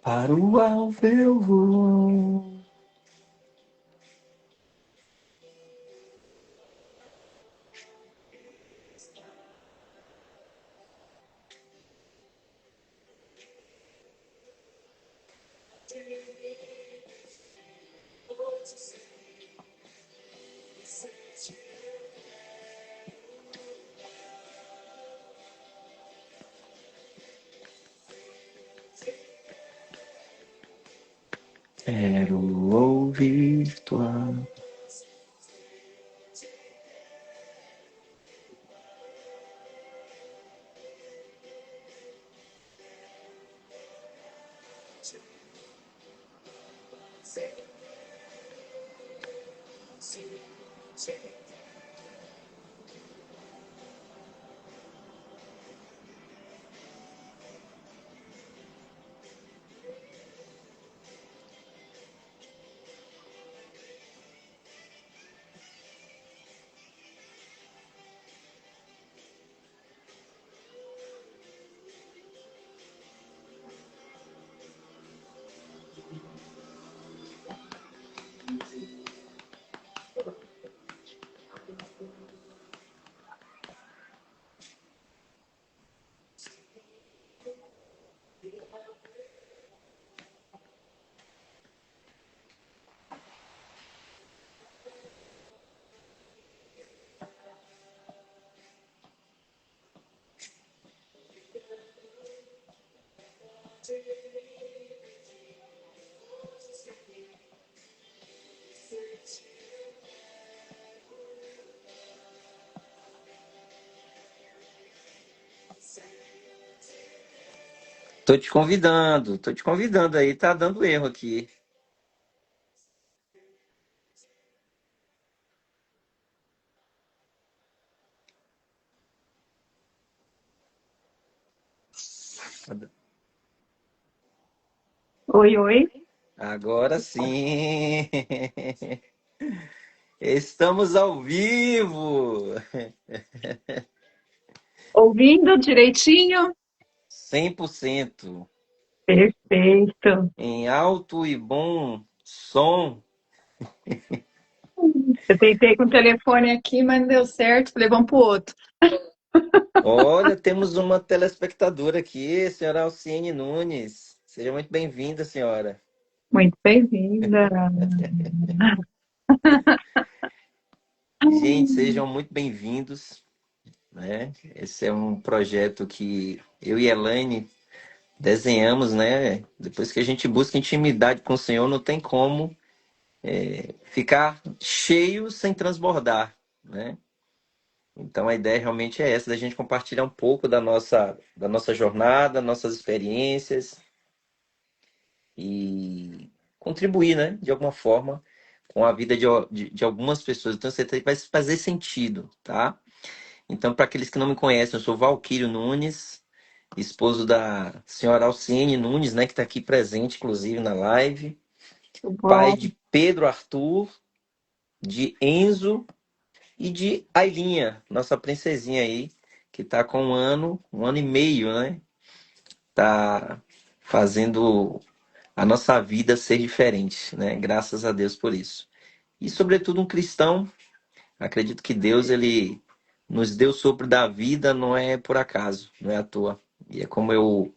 Para o alvo eu vou. Quero ouvir tua. Tô te convidando aí, tá dando erro aqui. Oi, oi. Agora sim! Estamos ao vivo! Ouvindo direitinho? 100% Perfeito. em alto e bom som. Eu tentei com o telefone aqui, mas não deu certo. Falei, vamos pro outro. Olha, temos uma telespectadora aqui, senhora Alciene Nunes. Seja muito bem-vinda, senhora. Muito bem-vinda. Gente, sejam muito bem-vindos, né? Esse é um projeto que eu e Elaine desenhamos, né? Depois que a gente busca intimidade com o Senhor, não tem como ficar cheio sem transbordar, né? Então a ideia realmente é essa, da gente compartilhar um pouco da nossa jornada, nossas experiências e contribuir, né? De alguma forma com a vida de algumas pessoas. Então, você vai fazer sentido, tá? Então, para aqueles que não me conhecem, eu sou Valquírio Nunes, esposo da senhora Alciene Nunes, né, que está aqui presente, inclusive, na live. Muito Pai bom. de Pedro Arthur, de Enzo e de Ailinha, nossa princesinha aí, que está com um ano e meio, né? Tá fazendo a nossa vida ser diferente, né? Graças a Deus por isso. E, sobretudo, um cristão. Acredito que Deus, ele nos deu o sopro da vida, não é por acaso, não é à toa. E é como eu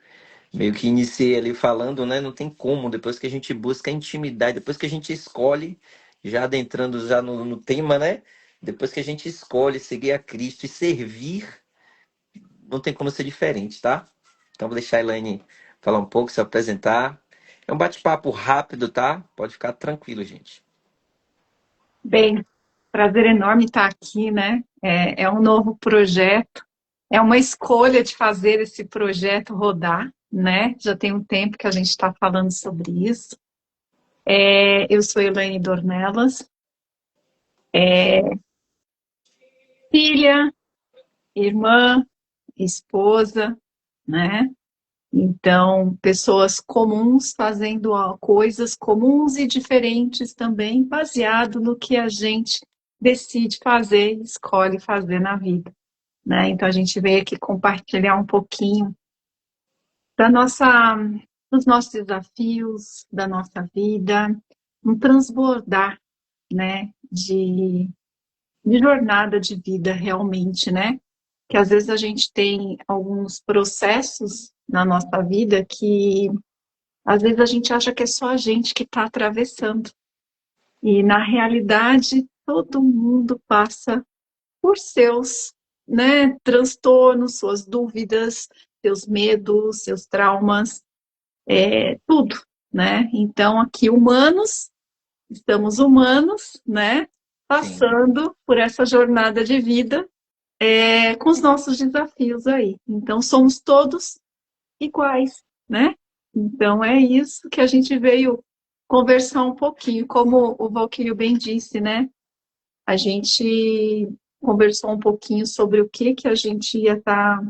meio que iniciei ali falando, né? Não tem como, depois que a gente busca a intimidade, depois que a gente escolhe, já adentrando já no tema, né? Depois que a gente escolhe seguir a Cristo e servir, não tem como ser diferente, tá? Então vou deixar a Elaine falar um pouco, se apresentar. É um bate-papo rápido, tá? Pode ficar tranquilo, gente. Bem, prazer enorme estar aqui, né? É um novo projeto. É uma escolha de fazer esse projeto rodar, né? Já tem um tempo que a gente está falando sobre isso. Eu sou Elaine Dornelas, filha, irmã, esposa, né? Então, pessoas comuns fazendo coisas comuns e diferentes também, baseado no que a gente decide fazer, escolhe fazer na vida, né? Então, a gente veio aqui compartilhar um pouquinho da nossa dos nossos desafios, da nossa vida, um transbordar, né, de jornada de vida realmente, né? Que às vezes a gente tem alguns processos na nossa vida que às vezes a gente acha que é só a gente que está atravessando. E na realidade, todo mundo passa por seus, né, transtornos, suas dúvidas, seus medos, seus traumas, tudo, né? Então, aqui humanos, estamos humanos, né? Sim, Passando por essa jornada de vida, com os nossos desafios aí. Então, somos todos iguais, né? Então, é isso que a gente veio conversar um pouquinho, como o Valquírio bem disse, né? A gente conversou um pouquinho sobre o que que a gente ia estar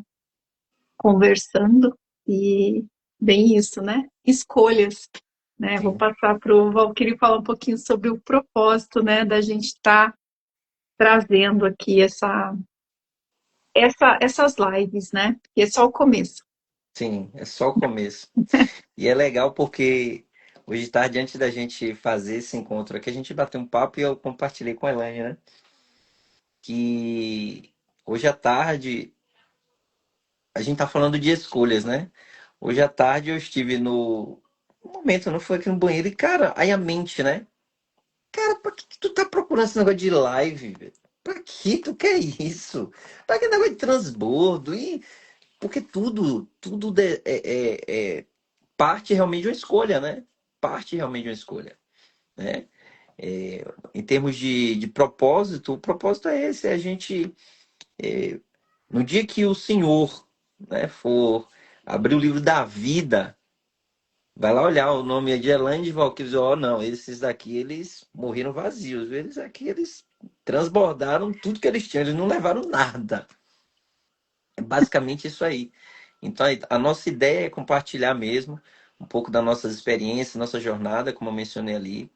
conversando e bem isso, né? Escolhas, né? Vou sim, passar para o Valquírio falar um pouquinho sobre o propósito, né? Da gente estar trazendo aqui essas lives, né? Porque é só o começo. sim, é só o começo. E é legal porque hoje de tarde, antes da gente fazer esse encontro aqui, a gente bateu um papo e eu compartilhei com a Elaine, né? Que hoje à tarde, a gente tá falando de escolhas, né? Hoje à tarde eu estive no momento, não foi aqui no banheiro, e cara, aí a mente, né? Cara, pra que tu tá procurando esse negócio de live, velho? Pra que tu quer isso? Pra que negócio de transbordo? E porque tudo parte realmente de uma escolha, né? Parte realmente de uma escolha, né? É, em termos de propósito, o propósito é esse, é a gente, no dia que o Senhor, né, for abrir o livro da vida, vai lá olhar o nome de Elaine de Valquírios, ó, não, esses daqui, eles morreram vazios, eles aqui, eles transbordaram tudo que eles tinham, eles não levaram nada. É basicamente isso aí. Então, a nossa ideia é compartilhar mesmo um pouco das nossas experiências, nossa jornada, como eu mencionei ali.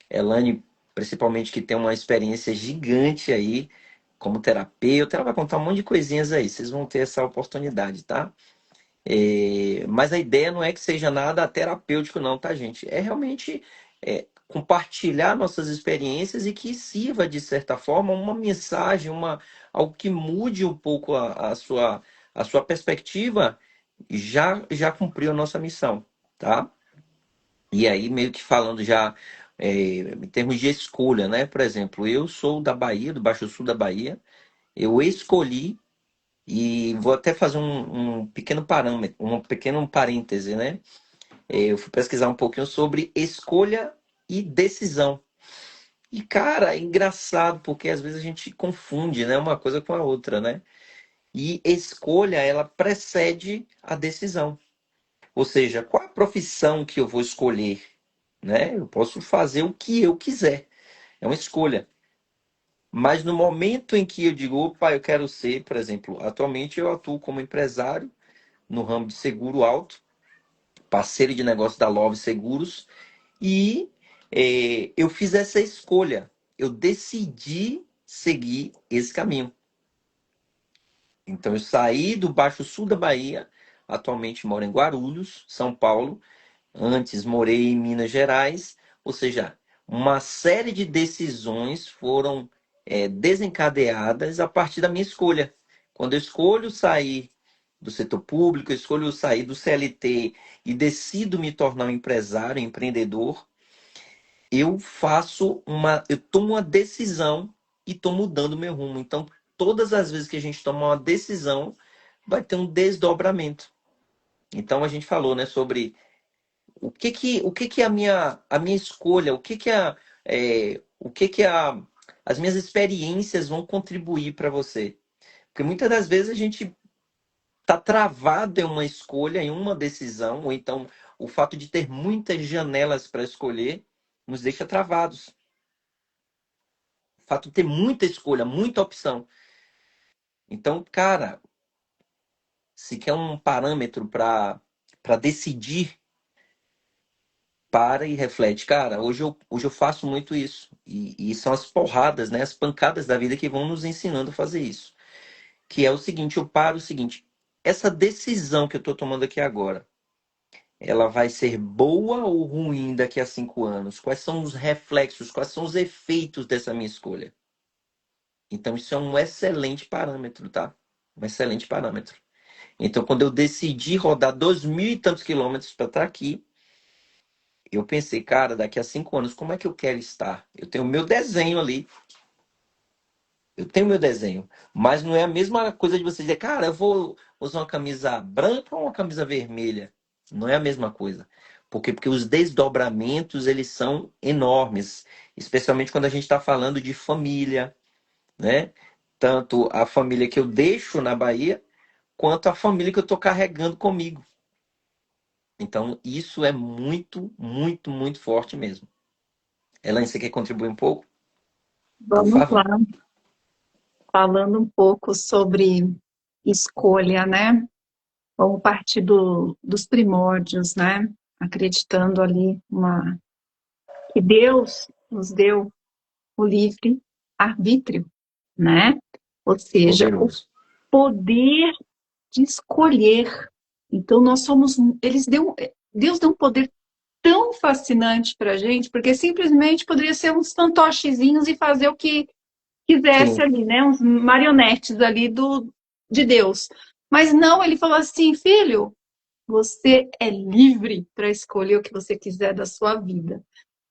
Elane, principalmente, que tem uma experiência gigante aí como terapeuta, ela vai contar um monte de coisinhas aí. Vocês vão ter essa oportunidade, tá? Mas a ideia não é que seja nada terapêutico, não, tá, gente? É realmente compartilhar nossas experiências e que sirva, de certa forma, uma mensagem, algo que mude um pouco a sua perspectiva, já cumpriu a nossa missão, tá? E aí, meio que falando já em termos de escolha, né? Por exemplo, eu sou da Bahia, do Baixo Sul da Bahia, eu escolhi e vou até fazer um pequeno parâmetro, um pequeno parêntese, né? Eu fui pesquisar um pouquinho sobre escolha e decisão. E, cara, é engraçado, porque às vezes a gente confunde, né, uma coisa com a outra, né? E escolha, ela precede a decisão. Ou seja, qual a profissão que eu vou escolher, né? Eu posso fazer o que eu quiser. É uma escolha. Mas no momento em que eu digo, opa, eu quero ser, por exemplo, atualmente eu atuo como empresário no ramo de seguro alto, parceiro de negócio da Love Seguros, e eu fiz essa escolha. Eu decidi seguir esse caminho. Então eu saí do Baixo Sul da Bahia, atualmente moro em Guarulhos, São Paulo. Antes morei em Minas Gerais, ou seja, uma série de decisões foram desencadeadas a partir da minha escolha. Quando eu escolho sair do setor público, eu escolho sair do CLT e decido me tornar um empresário, um empreendedor, eu tomo uma decisão e estou mudando o meu rumo. Então, todas as vezes que a gente toma uma decisão, vai ter um desdobramento. Então, a gente falou, né, sobre o que que é a minha escolha, o que que as minhas experiências vão contribuir para você. Porque muitas das vezes a gente está travado em uma escolha, em uma decisão, ou então o fato de ter muitas janelas para escolher nos deixa travados. O fato de ter muita escolha, muita opção. Então, cara, se quer um parâmetro para decidir, para e reflete. Cara, hoje eu faço muito isso. E são as porradas, né? As pancadas da vida que vão nos ensinando a fazer isso. Que é o seguinte, eu paro o seguinte, essa decisão que eu estou tomando aqui agora, ela vai ser boa ou ruim daqui a 5 anos? Quais são os reflexos, quais são os efeitos dessa minha escolha? Então, isso é um excelente parâmetro, tá? Um excelente parâmetro. Então, quando eu decidi rodar 2.000 e tantos quilômetros para estar aqui, eu pensei, cara, daqui a 5 anos, como é que eu quero estar? Eu tenho o meu desenho ali, eu tenho meu desenho, mas não é a mesma coisa de você dizer, cara, eu vou usar uma camisa branca ou uma camisa vermelha. Não é a mesma coisa. Por quê? Porque os desdobramentos, eles são enormes, especialmente quando a gente está falando de família, né? Tanto a família que eu deixo na Bahia, quanto a família que eu estou carregando comigo. Então, isso é muito, muito, muito forte mesmo. Elaine, você quer contribuir um pouco? Por Vamos lá, favor. falando um pouco sobre escolha, né? Vamos partir dos primórdios, né? Acreditando ali que Deus nos deu o livre arbítrio, né? Ou seja, o Poderoso. poder de escolher. Então nós somos, Deus deu um poder tão fascinante para a gente, porque simplesmente poderia ser uns fantochezinhos e fazer o que quisesse Sim, ali, né? Uns marionetes ali de Deus. Mas não, ele falou assim, filho, você é livre para escolher o que você quiser da sua vida.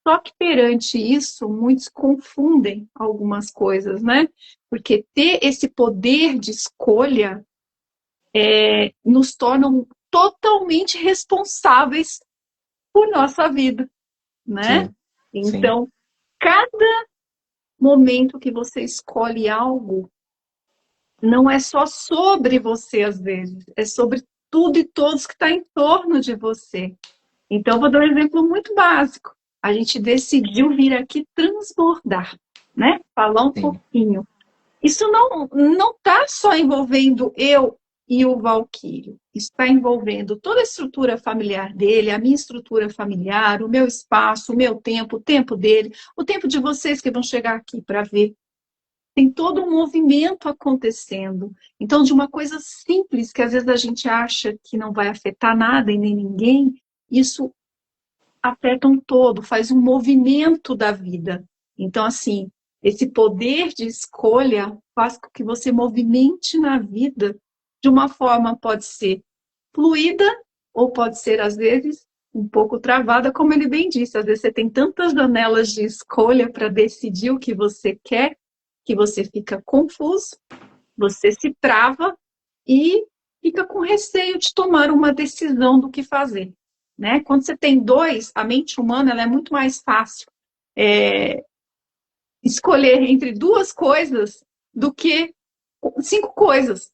Só que perante isso, muitos confundem algumas coisas, né? Porque ter esse poder de escolha nos tornam totalmente responsáveis por nossa vida, né? sim, sim, Então, cada momento que você escolhe algo, não é só sobre você, às vezes, é sobre tudo e todos que está em torno de você. Então, vou dar um exemplo muito básico. A gente decidiu vir aqui transbordar, né? Falar um sim. pouquinho. Isso não está só envolvendo eu e o Valquírio. Isso está envolvendo toda a estrutura familiar dele, a minha estrutura familiar, o meu espaço, o tempo dele, o tempo de vocês que vão chegar aqui para ver. Tem todo um movimento acontecendo. Então, de uma coisa simples que às vezes a gente acha que não vai afetar nada e nem ninguém, isso afeta um todo, faz um movimento da vida. Então, assim, esse poder de escolha faz com que você movimente na vida de uma forma, pode ser fluida, ou pode ser, às vezes, um pouco travada, como ele bem disse. Às vezes você tem tantas janelas de escolha para decidir o que você quer, que você fica confuso, você se trava e fica com receio de tomar uma decisão do que fazer, né? Quando você tem dois, a mente humana ela é muito mais fácil é, escolher entre duas coisas do que cinco coisas,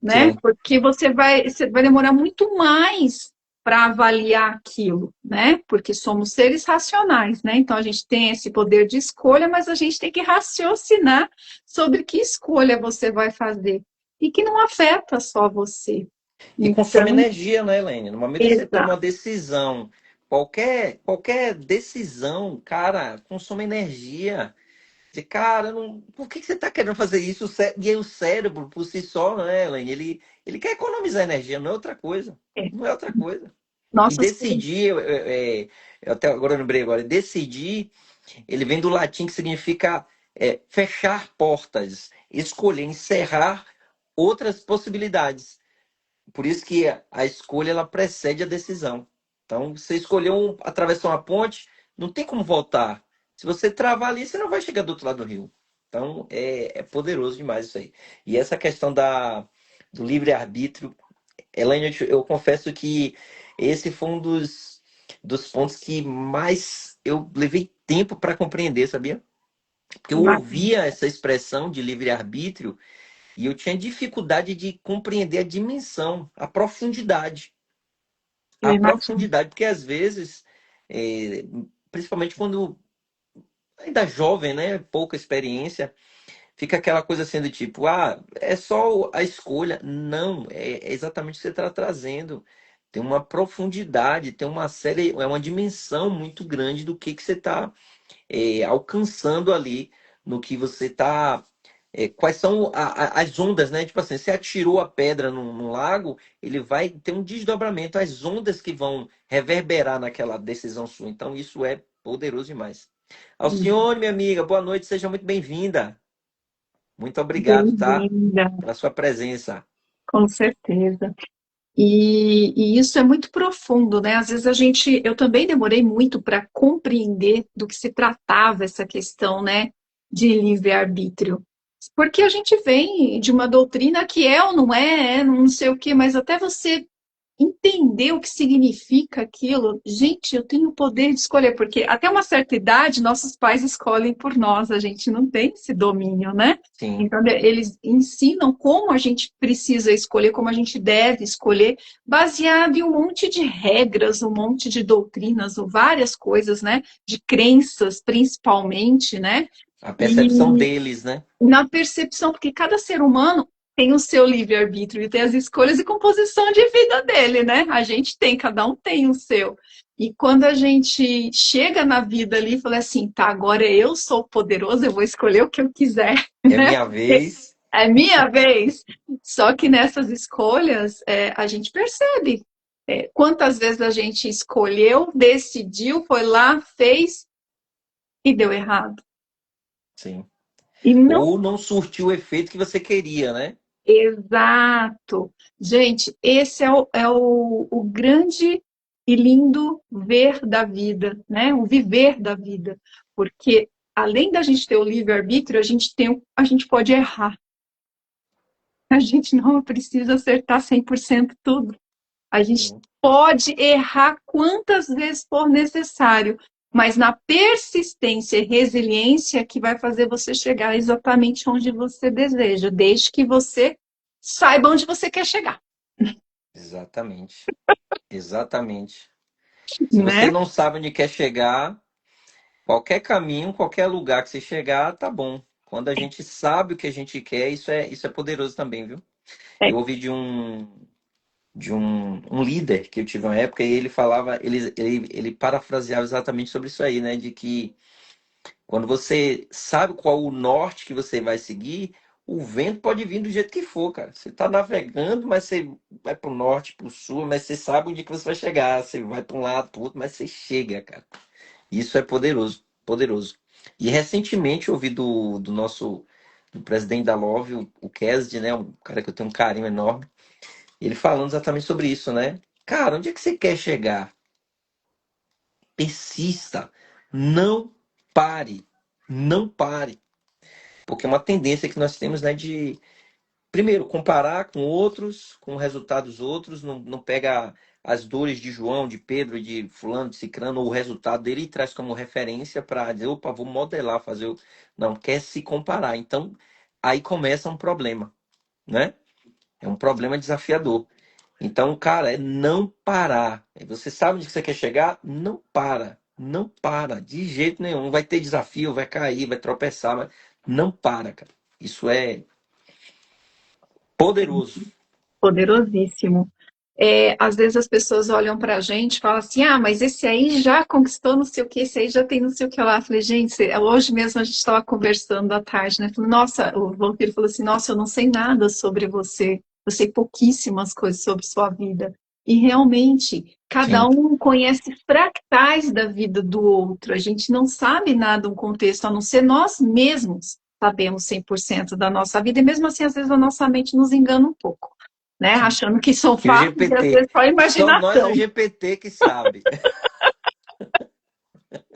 né? Sim. Porque você vai demorar muito mais para avaliar aquilo, né? Porque somos seres racionais, né? Então a gente tem esse poder de escolha, mas a gente tem que raciocinar sobre que escolha você vai fazer e que não afeta só você. E consome Então, energia, né, Helene? No momento que você toma uma exato. decisão, qualquer decisão, cara, consome energia. Você, cara, não, por que que você está querendo fazer isso? E aí o cérebro, por si só, né, Helene? Ele quer economizar energia, não é outra coisa. É. Não é outra coisa. E Nosso cérebro, decidir, eu até agora eu lembrei agora, decidir, ele vem do latim que significa fechar portas, escolher, encerrar outras possibilidades. Por isso que a escolha ela precede a decisão. Então, você escolheu atravessar uma ponte, não tem como voltar. Se você travar ali, você não vai chegar do outro lado do rio. Então, é poderoso demais isso aí. E essa questão do livre-arbítrio, Elaine, eu confesso que esse foi um dos pontos que mais eu levei tempo para compreender, sabia? Porque eu bacana, ouvia essa expressão de livre-arbítrio e eu tinha dificuldade de compreender a dimensão, a profundidade. eu A imagino. profundidade, porque às vezes, é, principalmente quando ainda jovem, né, pouca experiência, fica aquela coisa assim do tipo, é só a escolha. Não, é exatamente o que você está trazendo. Tem uma profundidade, tem uma série, é uma dimensão muito grande do que você está alcançando ali, no que você está quais são as ondas, né? Tipo assim, você atirou a pedra no lago, ele vai ter um desdobramento, as ondas que vão reverberar naquela decisão sua. Então, isso é poderoso demais. Alcione, minha amiga, boa noite, seja muito bem-vinda. Muito obrigado, tá? Bem-vinda, Pela sua presença. com certeza. E isso é muito profundo, né? Às vezes eu também demorei muito para compreender do que se tratava essa questão, né, de livre-arbítrio. Porque a gente vem de uma doutrina que é ou não é, não sei o quê, mas até você entender o que significa aquilo, gente, eu tenho o poder de escolher, porque até uma certa idade nossos pais escolhem por nós, a gente não tem esse domínio, né? Sim, Então, eles ensinam como a gente precisa escolher, como a gente deve escolher, baseado em um monte de regras, um monte de doutrinas, ou várias coisas, né? De crenças, principalmente, né? a percepção E deles, né? na percepção, porque cada ser humano tem o seu livre-arbítrio e tem as escolhas e composição de vida dele, né? A gente tem, cada um tem o seu. E quando a gente chega na vida ali e fala assim, tá, agora eu sou poderoso, eu vou escolher o que eu quiser, É né? minha vez. É minha vez. Só que nessas escolhas, a gente percebe quantas vezes a gente escolheu, decidiu, foi lá, fez e deu errado. Sim. E não. Ou não surtiu o efeito que você queria, né? Exato. Gente, esse é o grande e lindo ver da vida, né? O viver da vida. Porque além da gente ter o livre-arbítrio, a gente pode errar. A gente não precisa acertar 100% tudo. A gente Sim, pode errar quantas vezes for necessário, mas na persistência e resiliência que vai fazer você chegar exatamente onde você deseja, desde que você saiba onde você quer chegar, exatamente. Exatamente. Se você né? não sabe onde quer chegar, qualquer caminho, qualquer lugar que você chegar, tá bom. Quando a gente sabe o que a gente quer, isso é poderoso também, viu? É, Eu ouvi de um líder que eu tive uma época e ele falava, ele parafraseava exatamente sobre isso aí, né? De que quando você sabe qual o norte que você vai seguir, o vento pode vir do jeito que for, cara. Você tá navegando, mas você vai pro norte, pro sul, mas você sabe onde que você vai chegar. Você vai para um lado, pro outro, mas você chega, cara. Isso é poderoso, poderoso. E recentemente eu ouvi do nosso do presidente da Love, o Kesd, né? Um cara que eu tenho um carinho enorme. Ele falando exatamente sobre isso, né? Cara, onde é que você quer chegar? Persista. Não pare. Não pare. Porque é uma tendência que nós temos, né, de, primeiro, comparar com outros, com resultados outros, não pega as dores de João, de Pedro, de fulano, de cicrano, ou o resultado dele e traz como referência para dizer, opa, vou modelar, fazer o... Não, quer se comparar. Então, aí começa um problema, né? É um problema desafiador. Então, cara, é não parar. Você sabe onde você quer chegar? Não para. Não para, de jeito nenhum. Vai ter desafio, vai cair, vai tropeçar, mas não para, cara. Isso é poderoso. poderosíssimo. Às vezes as pessoas olham para a gente e falam assim: ah, mas esse aí já conquistou não sei o que, esse aí já tem não sei o que lá. Eu falei, gente, hoje mesmo a gente estava conversando à tarde, né? Falei, nossa, o vampiro falou assim: nossa, eu não sei nada sobre você, eu sei pouquíssimas coisas sobre sua vida. E realmente, cada Sim, um conhece fractais da vida do outro, a gente não sabe nada, um contexto, a não ser nós mesmos sabemos 100% da nossa vida, e mesmo assim, às vezes a nossa mente nos engana um pouco, né? sim. Achando que são E o fatos e às GPT? vezes só Só nós, o imaginação. GPT, que sabe.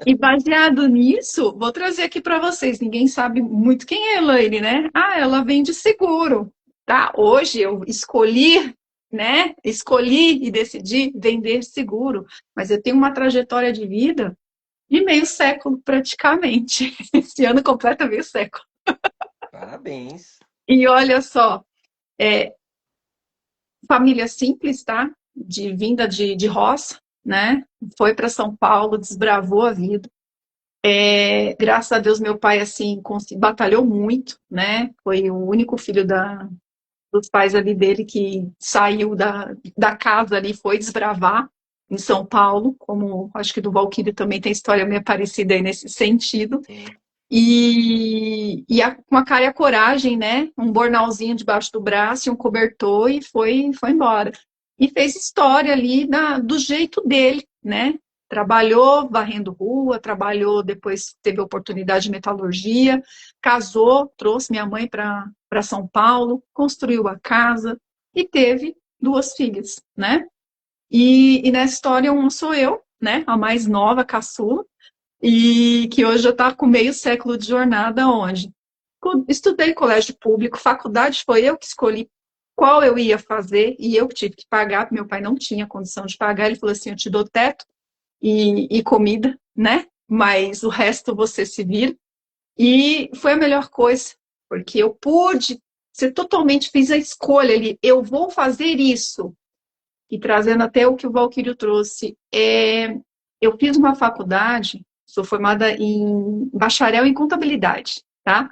E baseado nisso, vou trazer aqui para vocês. Ninguém sabe muito quem é a Elaine, né? Ah, ela vende seguro, tá? Hoje eu escolhi, né? Escolhi e decidi vender seguro, mas eu tenho uma trajetória de vida de meio século praticamente. Esse ano completa meio século. Parabéns. E olha só, é, família simples, tá? De vinda de roça, né? Foi para São Paulo, desbravou a vida. Graças a Deus, meu pai, assim, batalhou muito, né? Foi o único filho dos pais ali dele que saiu da casa ali, foi desbravar em São Paulo, como acho que do Valquírio também tem história meio parecida aí nesse sentido. Sim. Com a cara e a coragem, né? Um bornalzinho debaixo do braço e um cobertor e foi embora. E fez história ali do jeito dele, né? Trabalhou varrendo rua, trabalhou, depois teve oportunidade de metalurgia, casou, trouxe minha mãe para São Paulo, construiu a casa e teve duas filhas, né? E nessa história, uma sou eu, né? A mais nova, a caçula, e que hoje já está com meio século de jornada onde estudei em colégio público, faculdade foi eu que escolhi qual eu ia fazer e eu que tive que pagar, meu pai não tinha condição de pagar, ele falou assim, eu te dou teto e comida, né? Mas o resto você se vira. E foi a melhor coisa, porque eu pude ser totalmente, fiz a escolha ali, eu vou fazer isso. E trazendo até o que o Valquírio trouxe, eu fiz uma faculdade, sou formada em bacharel em contabilidade, tá?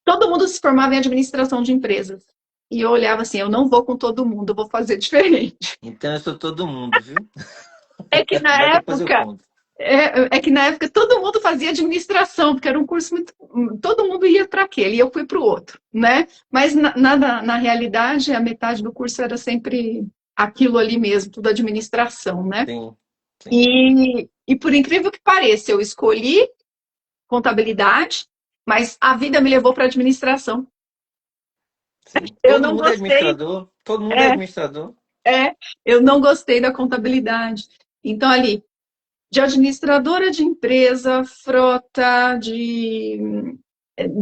Todo mundo se formava em administração de empresas. E eu olhava assim, eu não vou com todo mundo, eu vou fazer diferente. Então eu sou todo mundo, viu? É que na Mas depois eu época, conto. é que na época todo mundo fazia administração, porque era um curso muito. Todo mundo ia para aquele, e eu fui para o outro, né? Mas na realidade, a metade do curso era sempre aquilo ali mesmo, tudo administração, né? Sim, sim, E por incrível que pareça, eu escolhi contabilidade, mas a vida me levou para administração. sim. Eu Todo não mundo é gostei, administrador. Todo mundo é é, administrador. eu não gostei da contabilidade. Então, ali, de administradora de empresa, frota,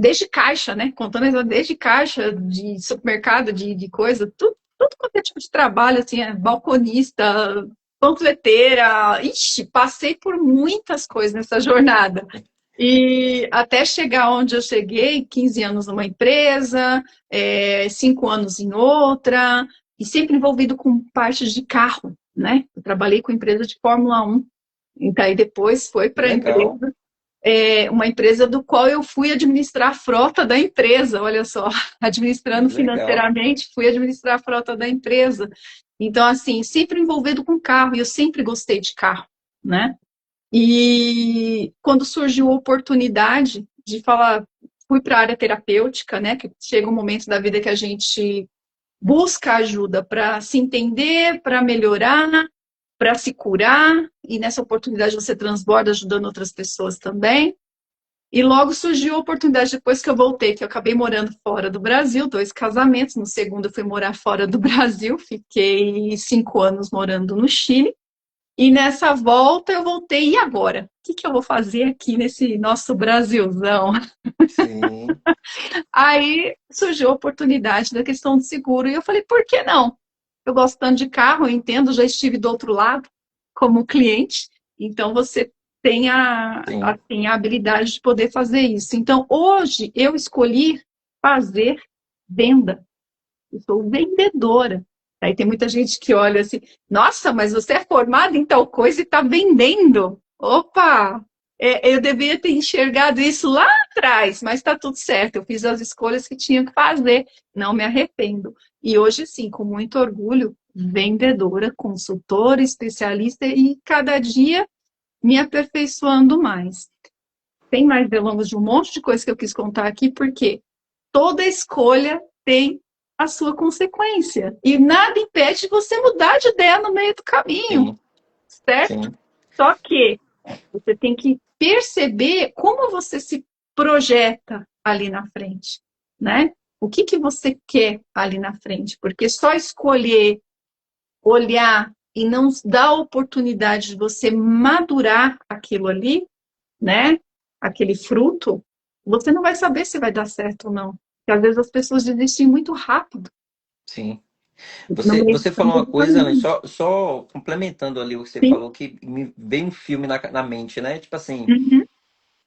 desde caixa, né? Contando desde caixa, de supermercado, de coisa, tudo quanto é tipo de trabalho, assim, balconista, panfleteira, ixi, passei por muitas coisas nessa jornada. E até chegar onde eu cheguei, 15 anos numa empresa, 5 anos em outra, e sempre envolvido com partes de carro, né? Eu trabalhei com empresa de Fórmula 1. Então, aí depois foi Que para a legal, empresa, uma empresa do qual eu fui administrar a frota da empresa, olha só, que administrando legal. financeiramente, fui administrar a frota da empresa. Então, assim, sempre envolvido com carro, e eu sempre gostei de carro, né? E quando surgiu a oportunidade de falar, fui para a área terapêutica, né? Que chega um momento da vida que a gente busca ajuda para se entender, para melhorar, para se curar, e nessa oportunidade você transborda ajudando outras pessoas também. E logo surgiu a oportunidade, depois que eu voltei, que eu acabei morando fora do Brasil, 2 casamentos. No segundo, eu fui morar fora do Brasil, fiquei 5 anos morando no Chile. E nessa volta eu voltei, e agora? O que eu vou fazer aqui nesse nosso Brasilzão? Sim, Aí surgiu a oportunidade da questão do seguro, e eu falei, por que não? Eu gosto tanto de carro, eu entendo, já estive do outro lado como cliente, então você tem sim, a habilidade de poder fazer isso. Então, hoje eu escolhi fazer venda. Eu sou vendedora. Aí tem muita gente que olha assim, nossa, mas você é formada em tal coisa e está vendendo. Opa! Eu deveria ter enxergado isso lá atrás, mas está tudo certo. Eu fiz as escolhas que tinha que fazer, não me arrependo. E hoje, sim, com muito orgulho, vendedora, consultora, especialista e cada dia me aperfeiçoando mais. Tem mais delongas de um monte de coisa que eu quis contar aqui, porque toda escolha tem a sua consequência. E nada impede você mudar de ideia no meio do caminho, sim, certo? sim, Só que você tem que perceber como você se projeta ali na frente, né? O que você quer ali na frente? Porque só escolher, olhar e não dar a oportunidade de você madurar aquilo ali, né? Aquele fruto, você não vai saber se vai dar certo ou não. Porque às vezes as pessoas desistem muito rápido sim. no meio Você falou do uma coisa, Ellen, caminho. só complementando ali o que você Sim. falou, que me veio um filme na mente, né? Tipo assim, Uhum.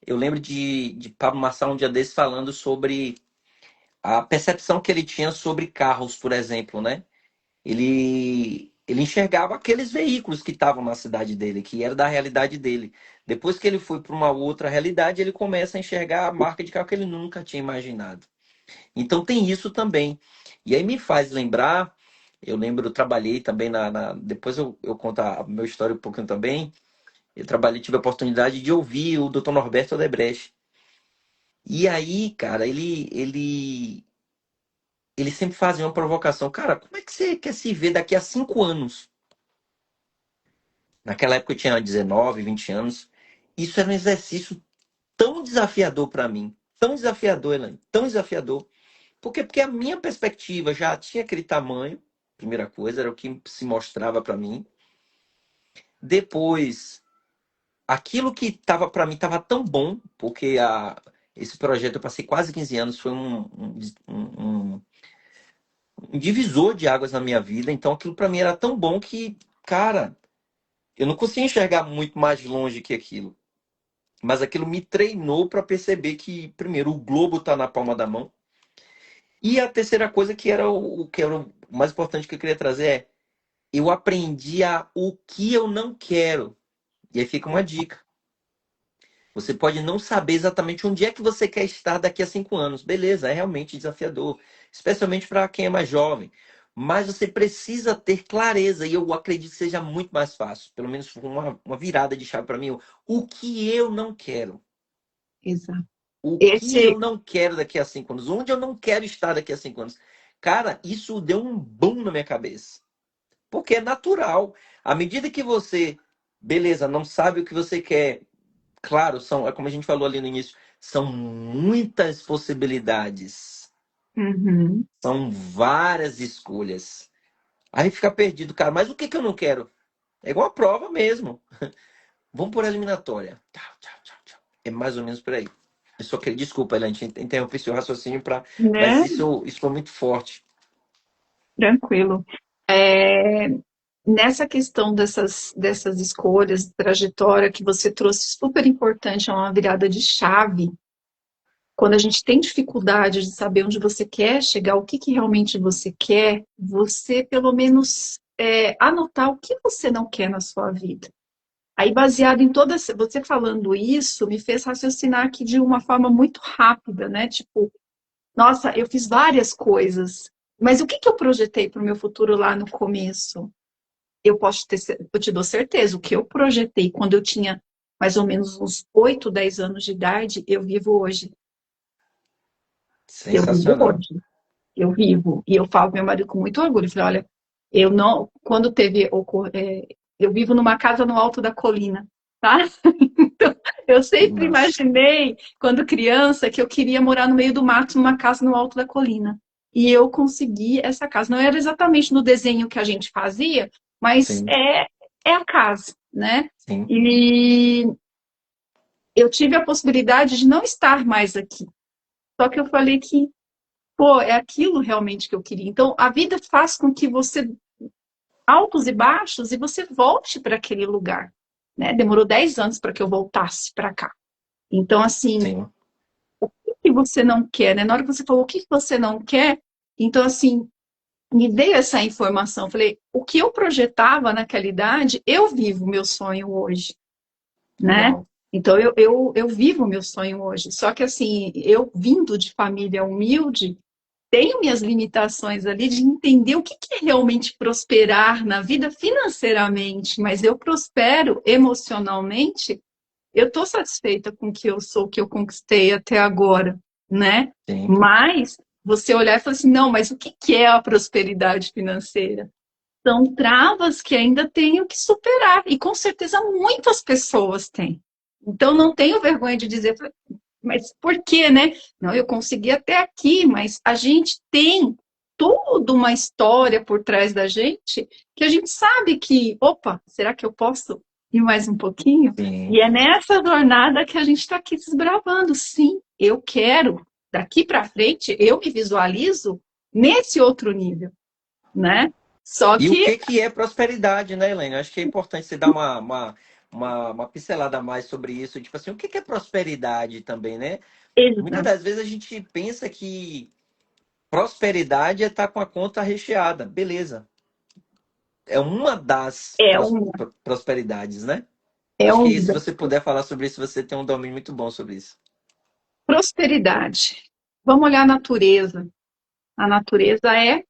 eu lembro de Pablo Marçal um dia desse falando sobre a percepção que ele tinha sobre carros, por exemplo, né? Ele enxergava aqueles veículos que estavam na cidade dele, que era da realidade dele. Depois que ele foi para uma outra realidade, ele começa a enxergar a marca de carro que ele nunca tinha imaginado. Então tem isso também. E aí me faz lembrar, eu lembro, eu trabalhei também depois eu conto a minha história um pouquinho também. Eu trabalhei, tive a oportunidade de ouvir o Dr. Norberto Odebrecht. E aí, cara, ele sempre fazia uma provocação. Cara, como é que você quer se ver daqui a 5 anos? Naquela época eu tinha 19, 20 anos. Isso era um exercício tão desafiador para mim. Tão desafiador, Elaine. Tão desafiador. Por quê? Porque a minha perspectiva já tinha aquele tamanho. Primeira coisa, era o que se mostrava para mim. Depois, aquilo que estava para mim estava tão bom, porque esse projeto eu passei quase 15 anos, foi um um divisor de águas na minha vida. Então aquilo para mim era tão bom que, cara, eu não conseguia enxergar muito mais longe que aquilo. Mas aquilo me treinou para perceber que, primeiro, o globo está na palma da mão. E a terceira coisa que era o mais importante que eu queria trazer é eu aprendi o que eu não quero. E aí fica uma dica. Você pode não saber exatamente onde é que você quer estar daqui a 5 anos. Beleza, é realmente desafiador, especialmente para quem é mais jovem. Mas você precisa ter clareza, e eu acredito que seja muito mais fácil. Pelo menos uma virada de chave para mim. O que eu não quero. Exato. O que eu Esse, não quero daqui a 5 anos. Onde eu não quero estar daqui a 5 anos. Cara, isso deu um boom na minha cabeça. Porque é natural. À medida que você, beleza, não sabe o que você quer. Claro, é como a gente falou ali no início, são muitas possibilidades, uhum, são várias escolhas. Aí fica perdido, cara. Mas o que que eu não quero? É igual a prova mesmo. Vamos por eliminatória. Tchau, tchau, tchau, tchau. É mais ou menos por aí. Eu só queria, desculpa, Elaine, interrompi seu raciocínio para, mas né? isso foi muito forte. Tranquilo. É, nessa questão dessas escolhas, trajetória que você trouxe, super importante, é uma virada de chave. Quando a gente tem dificuldade de saber onde você quer chegar, o que, que realmente você quer, você pelo menos anotar o que você não quer na sua vida. Aí, baseado em toda você falando isso, me fez raciocinar aqui de uma forma muito rápida, né? Tipo, nossa, eu fiz várias coisas, mas o que que eu projetei para o meu futuro lá no começo? Eu te dou certeza, o que eu projetei quando eu tinha mais ou menos uns 8, 10 anos de idade, eu vivo hoje. Eu vivo Sensacional. hoje. Eu vivo. E eu falo pro meu marido com muito orgulho. Eu falei, olha, eu não. Quando teve. Eu vivo numa casa no alto da colina, tá? Então, eu Que sempre massa. imaginei, quando criança, que eu queria morar no meio do mato, numa casa no alto da colina. E eu consegui essa casa. Não era exatamente no desenho que a gente fazia, mas Sim, é a casa, né? sim. E eu tive a possibilidade de não estar mais aqui. Só que eu falei que, pô, é aquilo realmente que eu queria. Então, a vida faz com que você, altos e baixos, e você volte para aquele lugar, né? Demorou 10 anos para que eu voltasse para cá. Então, assim, Sim. o que você não quer, né? Na hora que você falou o que você não quer, então, assim, me dei essa informação. Falei, o que eu projetava naquela idade, eu vivo meu sonho hoje, né? Uau. Então, eu vivo meu sonho hoje. Só que, assim, eu vindo de família humilde, tenho minhas limitações ali de entender o que é realmente prosperar na vida financeiramente, mas eu prospero emocionalmente, eu estou satisfeita com o que eu sou, o que eu conquistei até agora, né? Sim. Mas você olhar e falar assim, não, mas o que é a prosperidade financeira? São travas que ainda tenho que superar, e com certeza muitas pessoas têm. Então, não tenho vergonha de dizer, mas por quê, né? Não, eu consegui até aqui, mas a gente tem toda uma história por trás da gente que a gente sabe que, opa, será que eu posso ir mais um pouquinho? E Sim. é nessa jornada que a gente está aqui desbravando. Sim, eu quero. Daqui para frente, eu me visualizo nesse outro nível, né? Só E o que, que que é prosperidade, né, Helena? Acho que é importante você dar uma pincelada a mais sobre isso. Tipo assim, o que que é prosperidade também, né? Muitas exato, das vezes a gente pensa que prosperidade é estar com a conta recheada. Beleza. É uma das é uma, prosperidades, né? é Acho que se uma você puder falar sobre isso, você tem um domínio muito bom sobre isso. prosperidade. Vamos olhar a natureza. A natureza é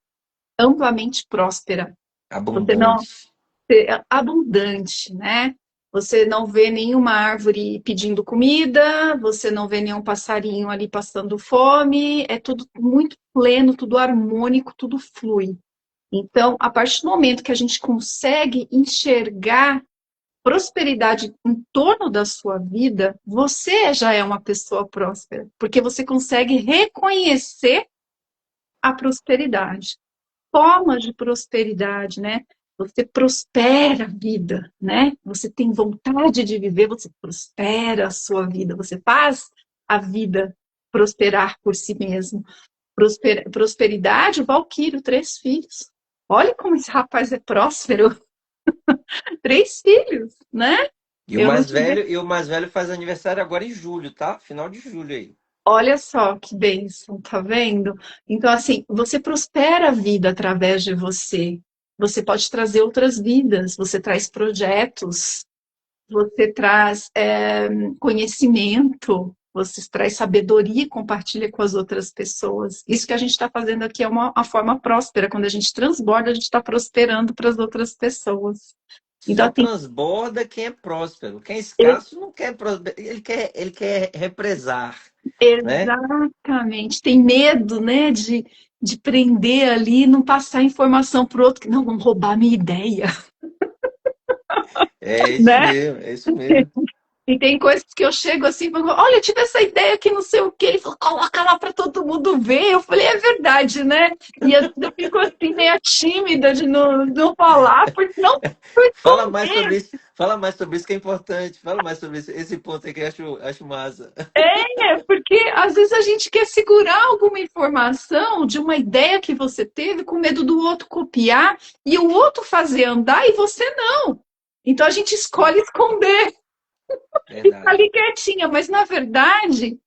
amplamente próspera. Você não Abundante. é abundante, né? você não vê nenhuma árvore pedindo comida, você não vê nenhum passarinho ali passando fome, é tudo muito pleno, tudo harmônico, tudo flui. Então, a partir do momento que a gente consegue enxergar prosperidade em torno da sua vida, você já é uma pessoa próspera, porque você consegue reconhecer a prosperidade, formas de prosperidade, né? Você prospera a vida, né? Você tem vontade de viver, você prospera a sua vida, você faz a vida prosperar por si mesmo. Prosperidade, o Valquírio, 3 filhos. Olha como esse rapaz é próspero. 3 filhos, né? Eu não tive. E o mais velho faz aniversário agora em julho, tá? Final de julho aí. Olha só que bênção, tá vendo? Então, assim, você prospera a vida através de você. Você pode trazer outras vidas, você traz projetos, você traz conhecimento, você traz sabedoria e compartilha com as outras pessoas. Isso que a gente está fazendo aqui é uma forma próspera. Quando a gente transborda, a gente está prosperando para as outras pessoas. Então, Só assim, transborda quem é próspero. Quem é escasso não quer prosperar, ele quer represar, né? exatamente. Tem medo, né, de prender ali, não passar informação para o outro, que não vão roubar a minha ideia, É isso né? mesmo, é isso mesmo. E tem coisas que eu chego assim, e falo, olha, eu tive essa ideia que não sei o quê. Ele falou, coloca lá para todo mundo ver. Eu falei, é verdade, né? E às vezes eu fico assim, meio tímida de não falar, porque não por esconder. Fala mais sobre isso que é importante. Fala mais sobre esse ponto aí que eu acho massa. É, porque às vezes a gente quer segurar alguma informação de uma ideia que você teve com medo do outro copiar e o outro fazer andar e você não. Então a gente escolhe esconder, ficar Verdade. ali quietinha, mas na verdade,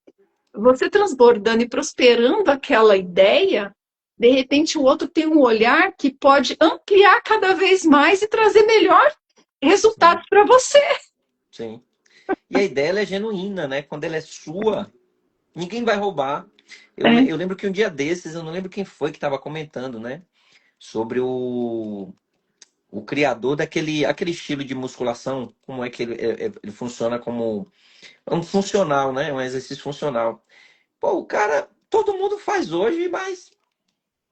você transbordando e prosperando aquela ideia, de repente o outro tem um olhar que pode ampliar cada vez mais e trazer melhor Sim, resultados para você. sim. E a ideia ela é genuína, né? Quando ela é sua, ninguém vai roubar. É, Eu lembro que um dia desses, eu não lembro quem foi que estava comentando, né? Sobre o criador aquele estilo de musculação, como é que ele funciona como um funcional, né? Um exercício funcional. Pô, o cara, todo mundo faz hoje, mas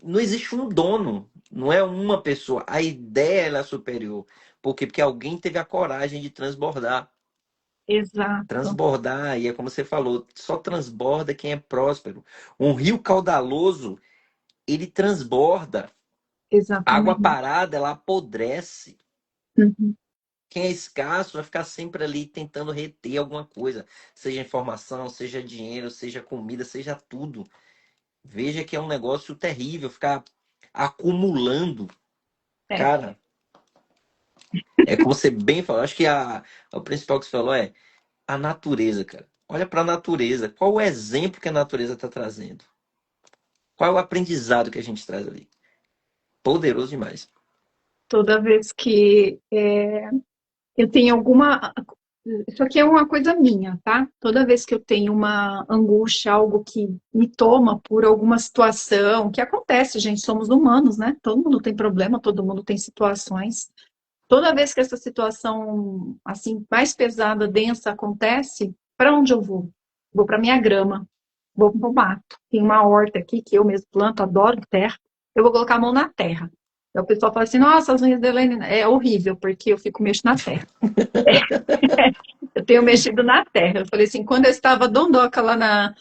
não existe um dono, não é uma pessoa. A ideia ela é superior. Por quê? Porque alguém teve a coragem de transbordar. exato, Transbordar, e é como você falou, só transborda quem é próspero. Um rio caudaloso, ele transborda. Água exatamente. parada, ela apodrece. Uhum. Quem é escasso vai ficar sempre ali tentando reter alguma coisa, seja informação, seja dinheiro, seja comida, seja tudo. Veja que é um negócio terrível ficar acumulando. É, Cara, é como você bem falou. Acho que o principal que você falou é a natureza, cara. Olha para a natureza. Qual o exemplo que a natureza está trazendo? Qual é o aprendizado que a gente traz ali? Poderoso demais. toda vez que eu tenho alguma. Isso aqui é uma coisa minha, tá? Toda vez que eu tenho uma angústia, algo que me toma por alguma situação, que acontece, gente, somos humanos, né? Todo mundo tem problema, todo mundo tem situações. Toda vez que essa situação, assim, mais pesada, densa acontece, para onde eu vou? Vou para minha grama, vou para o mato. Tem uma horta aqui que eu mesmo planto, adoro terra. Eu vou colocar a mão na terra. Aí o pessoal fala assim: nossa, as unhas da Helene é horrível, porque eu fico mexendo na terra. Eu tenho mexido na terra. Eu falei assim: quando eu estava dondoca lá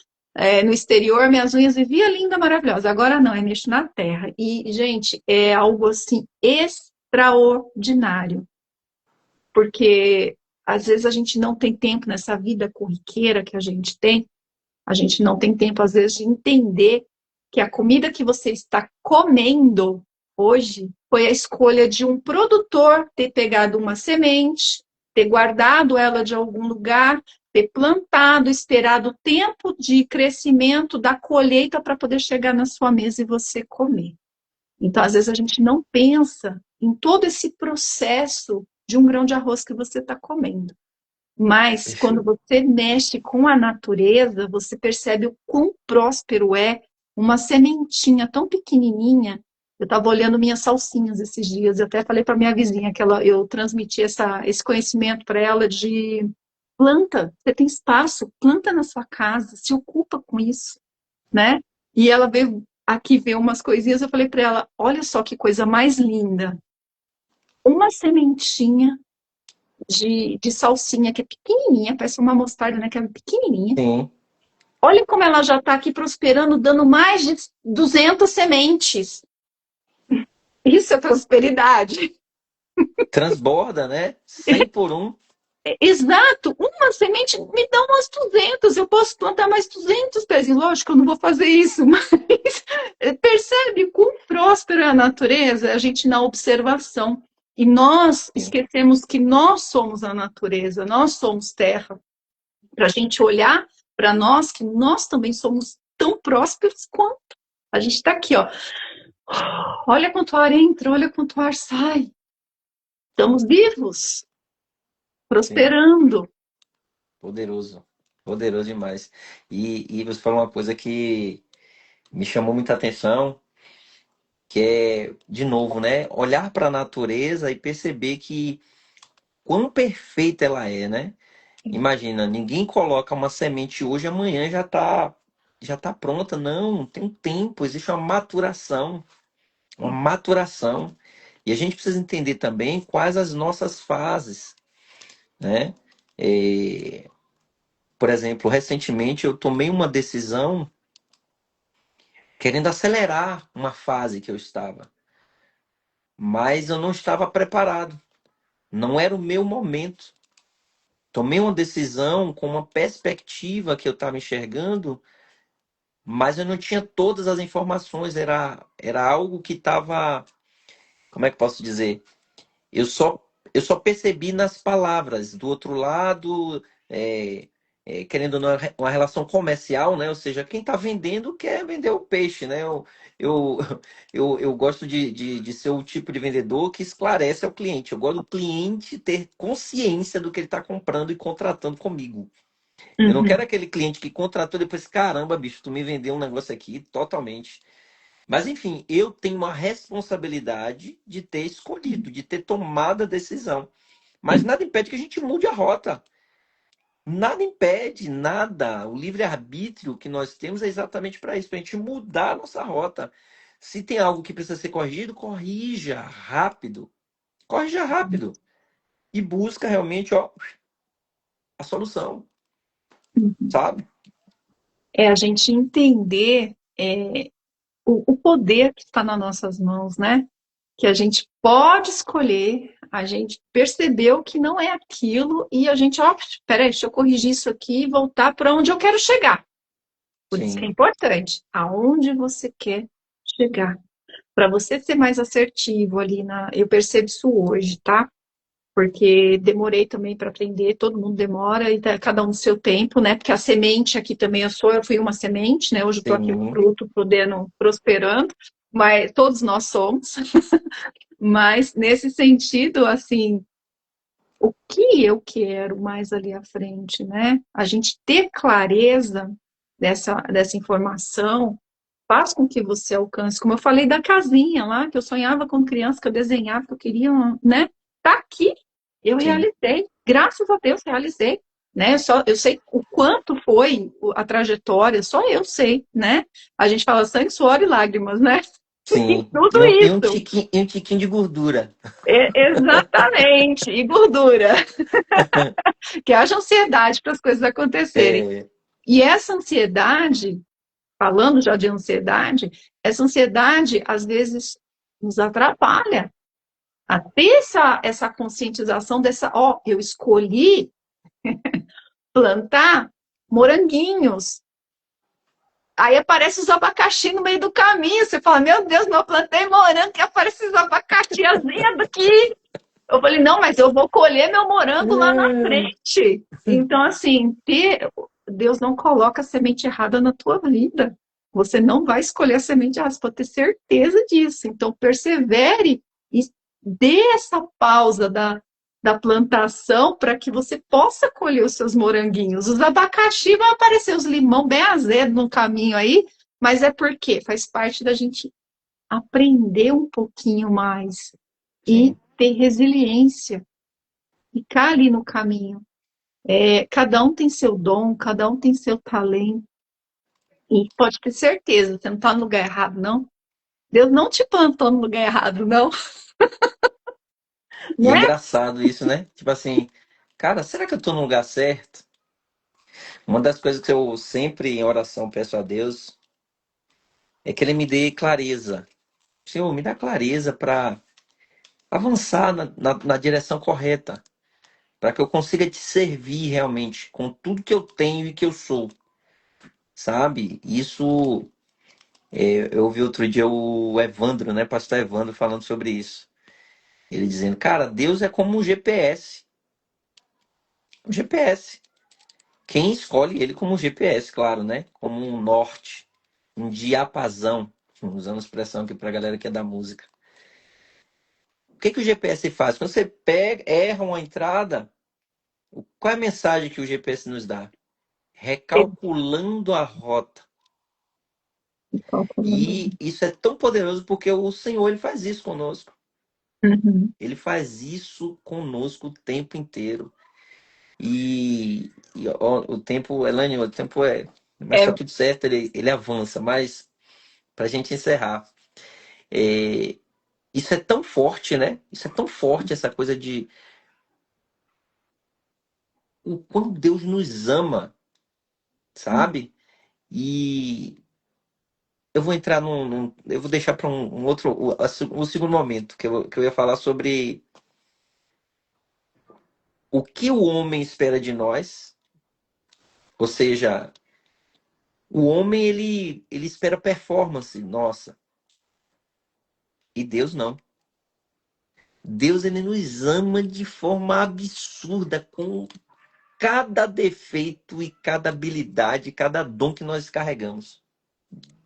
no exterior, minhas unhas viviam linda, maravilhosa. Agora não, eu mexo na terra. E, gente, é algo assim extraordinário, porque às vezes a gente não tem tempo nessa vida corriqueira que a gente não tem tempo, às vezes, de entender que a comida que você está comendo hoje foi a escolha de um produtor ter pegado uma semente, ter guardado ela de algum lugar, ter plantado, esperado o tempo de crescimento da colheita para poder chegar na sua mesa e você comer. Então, às vezes, a gente não pensa em todo esse processo de um grão de arroz que você está comendo. Mas quando Perfeito. você mexe com a natureza, você percebe o quão próspero é uma sementinha tão pequenininha Eu estava olhando minhas salsinhas esses dias, eu até falei para minha vizinha que eu transmiti esse conhecimento para ela de planta, você tem espaço, planta na sua casa, se ocupa com isso, né? E ela veio aqui ver umas coisinhas, eu falei para ela, olha só que coisa mais linda, uma sementinha de salsinha que é pequenininha, parece uma mostarda, né? Que é pequenininha. Sim, Olha como ela já está aqui prosperando, dando mais de 200 sementes. Isso é prosperidade. transborda, né? 100 por um. Exato, uma semente me dá umas 200, eu posso plantar mais 200 pezinhos, lógico, eu não vou fazer isso, mas percebe quão próspera é a natureza, a gente na observação, e nós Sim, esquecemos que nós somos a natureza, nós somos terra, para a gente olhar para nós, que nós também somos tão prósperos quanto, a gente está aqui, ó, olha quanto ar entra, olha quanto ar sai, estamos vivos, sim. prosperando. Poderoso. Poderoso demais. E você falou uma coisa que me chamou muita atenção, que é, de novo, né? Olhar para a natureza e perceber que quão perfeita ela é, né? Imagina, ninguém coloca uma semente hoje, amanhã já tá pronta. Não, tem um tempo, existe uma maturação, uma maturação. E a gente precisa entender também quais as nossas fases, né? É, por exemplo, recentemente eu tomei uma decisão querendo acelerar uma fase que eu estava, mas eu não estava preparado. Não era o meu momento. Tomei uma decisão com uma perspectiva que eu estava enxergando, mas eu não tinha todas as informações. Era algo que estava, como é que eu posso dizer? Eu só percebi nas palavras. Do outro lado, querendo ou não, uma relação comercial, né? Ou seja, quem está vendendo quer vender o peixe, né? Eu, eu gosto de ser o tipo de vendedor que esclarece ao cliente. Eu gosto do cliente ter consciência do que ele está comprando e contratando comigo. Eu não quero Uhum, aquele cliente que contratou e depois, caramba, bicho, tu me vendeu um negócio aqui totalmente. Mas enfim, eu tenho uma responsabilidade de ter escolhido, de ter tomado a decisão. Mas nada impede que a gente mude a rota. Nada impede, nada. O livre-arbítrio que nós temos é exatamente para isso, para a gente mudar a nossa rota. Se tem algo que precisa ser corrigido, corrija rápido. Corrija rápido. E busca realmente, ó, a solução, uhum. sabe? É a gente entender o poder que está nas nossas mãos, né? Que a gente pode escolher, a gente percebeu que não é aquilo e a gente, ó, peraí, deixa eu corrigir isso aqui e voltar para onde eu quero chegar. Por isso que é Sim, importante, aonde você quer chegar. Para você ser mais assertivo ali eu percebo isso hoje, tá? Porque demorei também para aprender, todo mundo demora, e cada um no seu tempo, né? Porque a semente aqui também eu fui uma semente, né? Hoje eu estou aqui o sim, fruto podendo prosperando, mas todos nós somos. Mas nesse sentido, assim, o que eu quero mais ali à frente, né? A gente ter clareza dessa informação faz com que você alcance, como eu falei da casinha lá, que eu sonhava quando criança, que eu desenhava, que eu queria, né? Tá aqui, eu sim. realizei, graças a Deus realizei, né? Eu sei o quanto foi a trajetória, só eu sei, né? A gente fala sangue, suor e lágrimas, né? E Sim. tudo isso, E um tiquinho de gordura. exatamente, e gordura, que haja ansiedade para as coisas acontecerem. É, E essa ansiedade, falando já de ansiedade, essa ansiedade às vezes nos atrapalha. A ter essa conscientização dessa, ó, eu escolhi plantar moranguinhos. Aí aparece os abacaxi no meio do caminho. Você fala, meu Deus, mas eu plantei morango e aparece os abacaxi azedo aqui. Eu falei, não, mas eu vou colher meu morango lá na frente. Então, assim, Deus não coloca a semente errada na tua vida. Você não vai escolher a semente errada, você pode ter certeza disso. Então, persevere e dê essa pausa da plantação para que você possa colher os seus moranguinhos. Os abacaxi vão aparecer, os limão bem azedo no caminho aí, mas é porque faz parte da gente aprender um pouquinho mais e sim. ter resiliência, ficar ali no caminho. Cada um tem seu dom, cada um tem seu talento, e pode ter certeza, você não está no lugar errado, não. Deus não te plantou no lugar errado, não, E é né? engraçado isso, né? Tipo assim, cara, será que eu tô no lugar certo? Uma das coisas que eu sempre em oração peço a Deus é que Ele me dê clareza. Senhor, me dá clareza para avançar na direção correta, para que eu consiga te servir realmente com tudo que eu tenho e que eu sou, sabe? Isso, eu ouvi outro dia o Evandro, né, pastor Evandro, falando sobre isso. Ele dizendo, cara, Deus é como um GPS. Um GPS. Quem escolhe ele como um GPS, claro, né? Como um norte, um diapasão, usando a expressão aqui pra galera que é da música. O que que o GPS faz? Quando você pega, erra uma entrada, qual é a mensagem que o GPS nos dá? Recalculando a rota. E isso é tão poderoso porque o Senhor ele faz isso conosco. Uhum. Ele faz isso conosco o tempo inteiro. Ó, o tempo, Elane, o tempo é. Mas É, tá tudo certo, ele avança. Mas, pra gente encerrar, é, isso é tão forte, né? Isso é tão forte, essa coisa de o quanto Deus nos ama, sabe? E eu vou entrar eu vou deixar para um outro, o segundo momento, que eu ia falar sobre o que o homem espera de nós. Ou seja, o homem ele espera performance, nossa, e Deus não. Deus ele nos ama de forma absurda, com cada defeito e cada habilidade, cada dom que nós carregamos.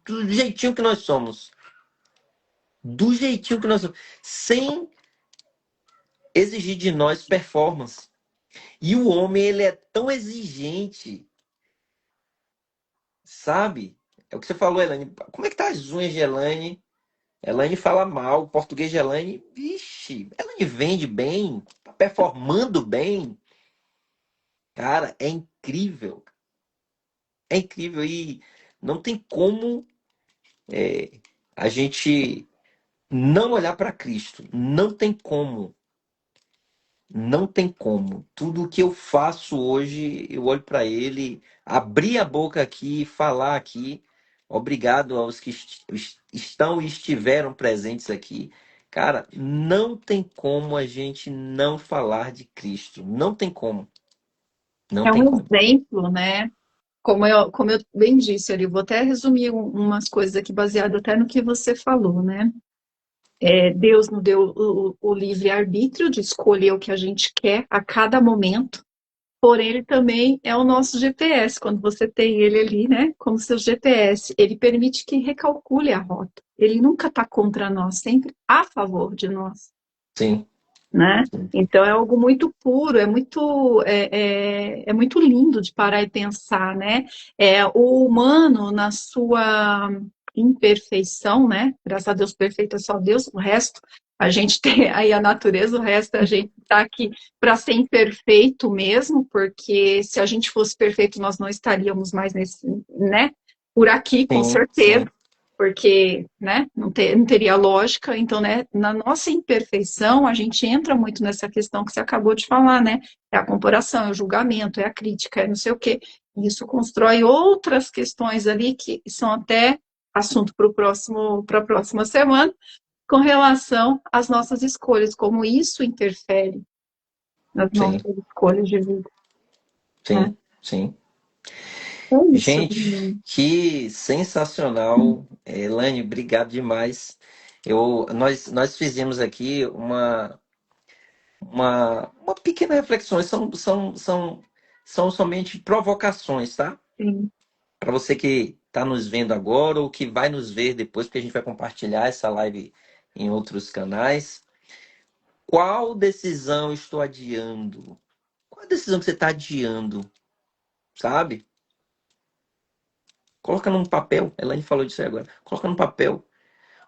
Do jeitinho que nós somos. Do jeitinho que nós somos. Sem exigir de nós performance. E o homem, ele é tão exigente, sabe? É o que você falou, Elaine. Como é que tá as unhas de Elaine? Elaine fala mal, o português de Elaine, vixe, Elaine vende bem, tá performando bem. Cara, é incrível. É incrível e não tem como a gente não olhar para Cristo. Não tem como. Não tem como. Tudo o que eu faço hoje, eu olho para Ele, abrir a boca aqui e falar aqui. Obrigado aos que estão e estiveram presentes aqui. Cara, não tem como a gente não falar de Cristo. Não tem como. Não é tem um como. exemplo, né? Como eu bem disse ali, vou até resumir umas coisas aqui baseado até no que você falou, né? Deus nos deu o livre-arbítrio de escolher o que a gente quer a cada momento, porém ele também é o nosso GPS, quando você tem ele ali, né, como seu GPS, ele permite que recalcule a rota. Ele nunca está contra nós, sempre a favor de nós, Sim, né? sim, Então é algo muito puro, é muito lindo de parar e pensar, né? O humano na sua imperfeição, né? Graças a Deus perfeito é só Deus, o resto a gente tem aí a natureza, o resto a gente está aqui para ser imperfeito mesmo, porque se a gente fosse perfeito nós não estaríamos mais nesse, né? Por aqui, com sim, certeza sim, porque, né, não teria lógica. Então, né, na nossa imperfeição, a gente entra muito nessa questão que você acabou de falar, né? É a comparação, é o julgamento, é a crítica, é não sei o quê. E isso constrói outras questões ali que são até assunto para a próxima semana, com relação às nossas escolhas, como isso interfere nas sim, nossas escolhas de vida, né? sim, sim. É isso, Gente, Bruno. que sensacional. Elaine, obrigado demais. Nós fizemos aqui uma pequena reflexão. São somente provocações, tá? Sim, Para você que está nos vendo agora ou que vai nos ver depois, porque a gente vai compartilhar essa live em outros canais. Qual decisão eu estou adiando? Qual a decisão que você está adiando? Sabe? Coloca num papel. Elaine falou disso aí agora. Coloca num papel.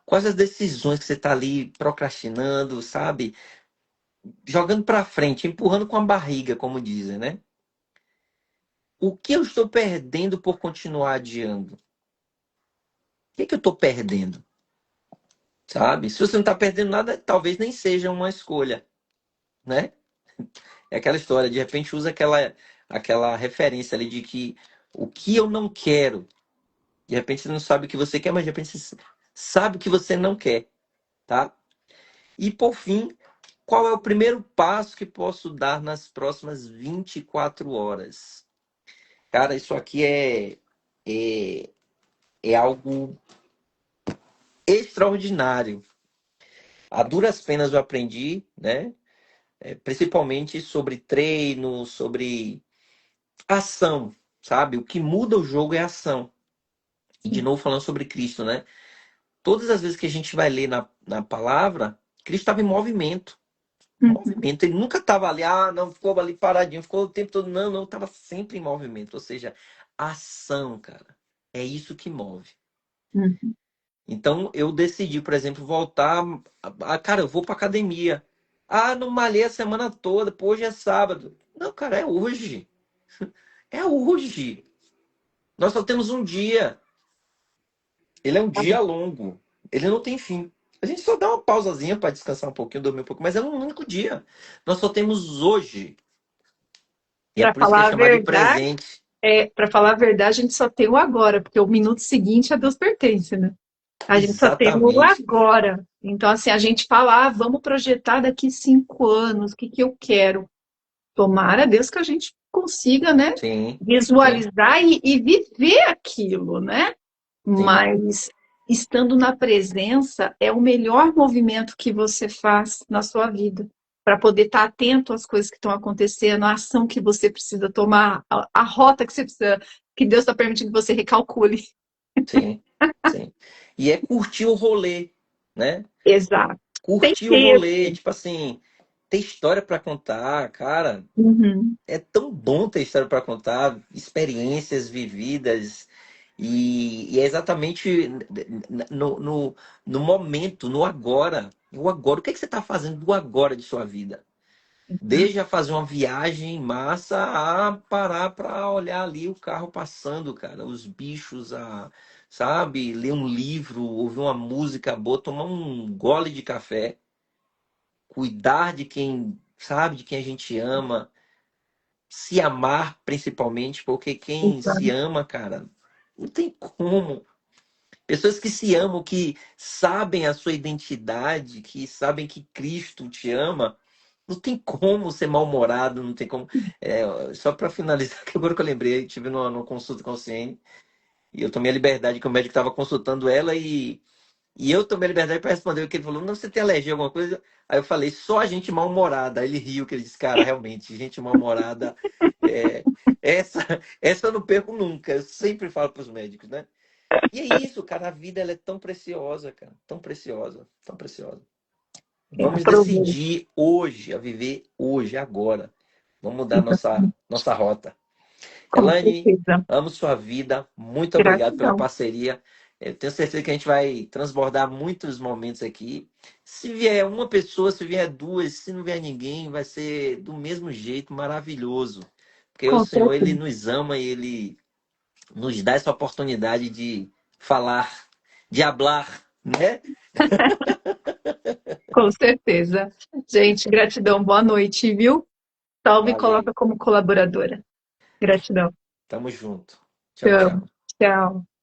Quais as decisões que você está ali procrastinando, sabe? Jogando para frente, empurrando com a barriga, como dizem, né? O que eu estou perdendo por continuar adiando? O que é que eu estou perdendo? Sabe? Se você não está perdendo nada, talvez nem seja uma escolha, né? É aquela história, de repente usa aquela referência ali de que o que eu não quero, de repente você não sabe o que você quer, mas de repente você sabe o que você não quer, tá? E por fim, qual é o primeiro passo que posso dar nas próximas 24 horas? Cara, isso aqui é, é algo extraordinário. A duras penas eu aprendi, né? Principalmente sobre treino, sobre ação, sabe? O que muda o jogo é a ação. E de Sim. novo falando sobre Cristo, né? Todas as vezes que a gente vai ler na palavra, Cristo estava em movimento. Uhum. Movimento. Ele nunca estava ali, ah, não, ficou ali paradinho, ficou o tempo todo. Não, não, estava sempre em movimento. Ou seja, ação, cara. É isso que move. Uhum. Então eu decidi, por exemplo, voltar. Cara, eu vou pra academia. Ah, não malhei a semana toda, pô, hoje é sábado. Não, cara, é hoje. É hoje. Nós só temos um dia. Ele é um dia longo. Ele não tem fim. A gente só dá uma pausazinha para descansar um pouquinho, dormir um pouco, mas é um único dia. Nós só temos hoje. E é Para por isso que é falar a chamado de verdade, presente. para falar a verdade, a gente só tem o agora, porque o minuto seguinte a Deus pertence, né? A gente só tem o Exatamente. agora. Então, assim, a gente fala, ah, vamos projetar daqui 5 anos, o que que eu quero? Tomara a Deus que a gente consiga, né, Sim, sim, visualizar e viver aquilo, né? sim, Mas estando na presença é o melhor movimento que você faz na sua vida, para poder estar atento às coisas que estão acontecendo, à ação que você precisa tomar, a rota que você precisa, que Deus está permitindo que você recalcule. sim, sim. E é curtir o rolê, né? Exato. Sem Curtir o rolê, peso. tipo assim, ter história para contar, cara. Uhum. É tão bom ter história para contar, experiências vividas, e é exatamente no momento, no agora. O agora. O que é que você está fazendo do agora de sua vida? Desde a fazer uma viagem em massa a parar para olhar ali o carro passando, cara, os bichos, sabe, ler um livro, ouvir uma música boa, tomar um gole de café, cuidar de quem, sabe, de quem a gente ama, se amar principalmente, porque quem se Exato. ama, cara, não tem como. Pessoas que se amam, que sabem a sua identidade, que sabem que Cristo te ama, não tem como ser mal-humorado, não tem como. Só para finalizar, que agora que eu lembrei, eu tive numa consulta com a CN e eu tomei a liberdade que o médico estava consultando ela e eu tomei a liberdade para responder o que ele falou. Não, você tem alergia a alguma coisa? Aí eu falei, só a gente mal-humorada. Aí ele riu, que ele disse, cara, realmente, gente mal-humorada, é, essa, essa eu não perco nunca. Eu sempre falo para os médicos, né? E é isso, cara, a vida ela é tão preciosa, cara, tão preciosa, tão preciosa. Vamos Aproveito, decidir hoje, a viver hoje, agora. Vamos mudar nossa rota. com Elaine, certeza. amo sua vida. Muito obrigado pela Gratidão. parceria. Eu tenho certeza que a gente vai transbordar muitos momentos aqui. Se vier uma pessoa, se vier duas, se não vier ninguém, vai ser do mesmo jeito maravilhoso. Porque o Com Senhor, Ele certeza. nos ama e Ele nos dá essa oportunidade de falar, de hablar, né? Com certeza. Gente, gratidão. Boa noite, viu? Só me Valeu. coloca como colaboradora. Gratidão. Tamo junto. Te Tchau, amo. tchau. Tchau.